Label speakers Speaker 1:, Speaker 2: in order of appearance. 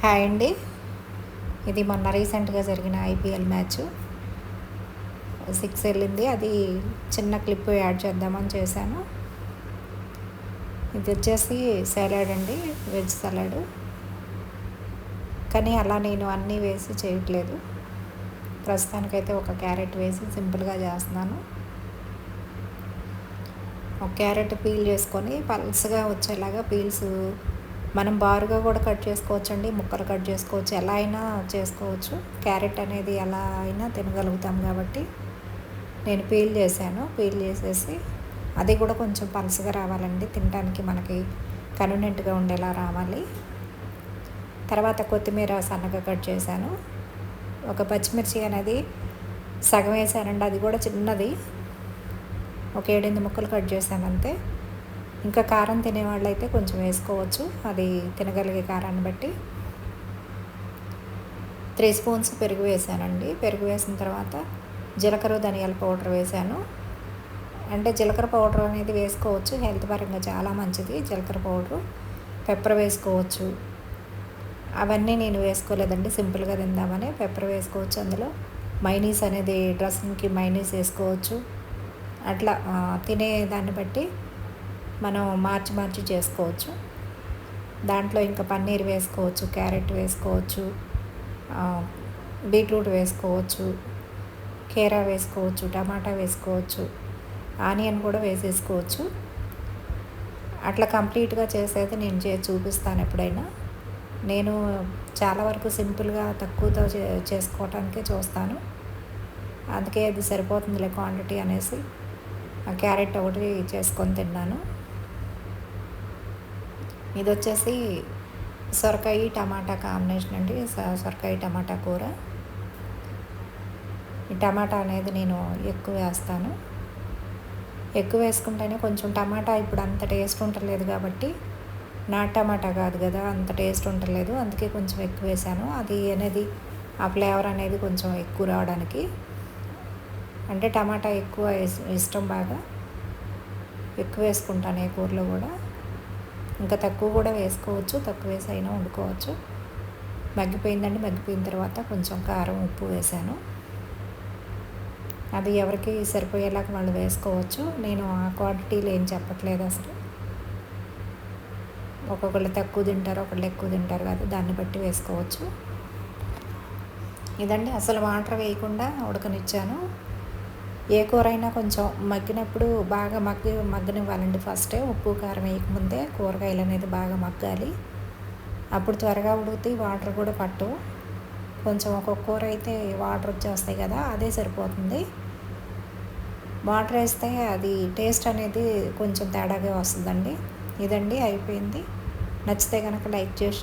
Speaker 1: Hi అండి. ఇది మొన్న రీసెంట్గా జరిగిన ఐపీఎల్ మ్యాచ్ 6 వెళ్ళింది. అది చిన్న క్లిప్ యాడ్ చేద్దామని చేశాను. ఇది వచ్చేసి సలాడ్ అండి, వెజ్ సలాడ్. కానీ అలా నేను అన్నీ వేసి చేయట్లేదు. ప్రస్తుతానికైతే ఒక క్యారెట్ వేసి సింపుల్గా చేస్తున్నాను. ఒక క్యారెట్ పీల్ చేసుకొని పల్స్గా వచ్చేలాగా పీల్స్ మనం బారుగా కూడా కట్ చేసుకోవచ్చండి, ముక్కలు కట్ చేసుకోవచ్చు, ఎలా అయినా చేసుకోవచ్చు. క్యారెట్ అనేది ఎలా అయినా తినగలుగుతాం కాబట్టి నేను పీల్ చేశాను. పీల్ చేసేసి అది కూడా కొంచెం పలుసగా రావాలండి, తినడానికి మనకి కన్వీనియంట్గా ఉండేలా రావాలి. తర్వాత కొత్తిమీర సన్నగా కట్ చేశాను. ఒక పచ్చిమిర్చి అనేది సగం వేసానండి, అది కూడా చిన్నది. ఒక 7-8 ముక్కలు కట్ చేశాను అంతే. ఇంకా కారం తినేవాళ్ళు అయితే కొంచెం వేసుకోవచ్చు, అది తినగలిగే కారాన్ని బట్టి. 3 స్పూన్స్ పెరుగు వేసానండి. పెరుగు వేసిన తర్వాత జీలకర్ర ధనియాల పౌడర్ వేసాను. అంటే జీలకర్ర పౌడర్ అనేది వేసుకోవచ్చు, హెల్త్ పరంగా చాలా మంచిది జీలకర్ర పౌడరు. పెప్పర్ వేసుకోవచ్చు. అవన్నీ నేను వేసుకోలేదండి, సింపుల్గా తిందామని. పెప్పర్ వేసుకోవచ్చు. అందులో మైనీస్ అనేది డ్రెస్సింగ్కి మైనీస్ వేసుకోవచ్చు. అట్లా తినే దాన్ని బట్టి మనం మార్చి చేసుకోవచ్చు. దాంట్లో ఇంకా పన్నీర్ వేసుకోవచ్చు, క్యారెట్ వేసుకోవచ్చు, బీట్రూట్ వేసుకోవచ్చు, కీరా వేసుకోవచ్చు, టమాటా వేసుకోవచ్చు, ఆనియన్ కూడా వేసేసుకోవచ్చు. అట్లా కంప్లీట్గా చేసేది నేను చూపిస్తాను ఎప్పుడైనా. నేను చాలా వరకు సింపుల్గా తక్కువతో చేసుకోవటానికే చూస్తాను. అందుకే అది సరిపోతుందిలే క్వాంటిటీ అనేసి క్యారెట్ ఒకటి చేసుకొని తిన్నాను. ఇది వచ్చేసి సొరకాయ టమాటా కాంబినేషన్ అండి, సొరకాయ టమాటా కూర. ఈ టమాటా అనేది నేను ఎక్కువ వేస్తాను. ఎక్కువ వేసుకుంటేనే కొంచెం టమాటా ఇప్పుడు అంత టేస్ట్ ఉండలేదు కాబట్టి, నాటు టమాటా కాదు కదా, అంత టేస్ట్ ఉండలేదు. అందుకే కొంచెం ఎక్కువ వేసాను. అది అనేది ఆ ఫ్లేవర్ అనేది కొంచెం ఎక్కువ రావడానికి. అంటే టమాటా ఎక్కువ ఇష్టం, బాగా ఎక్కువ వేసుకుంటాను ఏ కూరలో కూడా. ఇంకా తక్కువ కూడా వేసుకోవచ్చు, తక్కువ వేసి అయినా వండుకోవచ్చు. మగ్గిపోయిందండి. మగ్గిపోయిన తర్వాత కొంచెం కారం ఉప్పు వేసాను. అది ఎవరికి సరిపోయేలాగా వాళ్ళు వేసుకోవచ్చు. నేను ఆ క్వాంటిటీలో ఏం చెప్పట్లేదు అసలు. ఒక్కొక్కళ్ళు తక్కువ తింటారు, ఒకళ్ళు ఎక్కువ తింటారు కదా, దాన్ని బట్టి వేసుకోవచ్చు. ఇదండి, అసలు వాటర్ వేయకుండా ఉడకనిచ్చాను. ఏ కూర అయినా కొంచెం మగ్గినప్పుడు బాగా మగ్గనివ్వాలండి. ఫస్టే ఉప్పు కారం వేయకముందే కూరగాయలు అనేది బాగా మగ్గాలి. అప్పుడు త్వరగా ఉడుకుతాయి, వాటర్ కూడా పట్టవు. కొంచెం ఒక్కొక్క కూర అయితే వాటర్ వచ్చేస్తాయి కదా, అదే సరిపోతుంది. వాటర్ వేస్తే అది టేస్ట్ అనేది కొంచెం తేడాగా వస్తుందండి. ఇదండి, అయిపోయింది. నచ్చితే కనుక లైక్ చేసి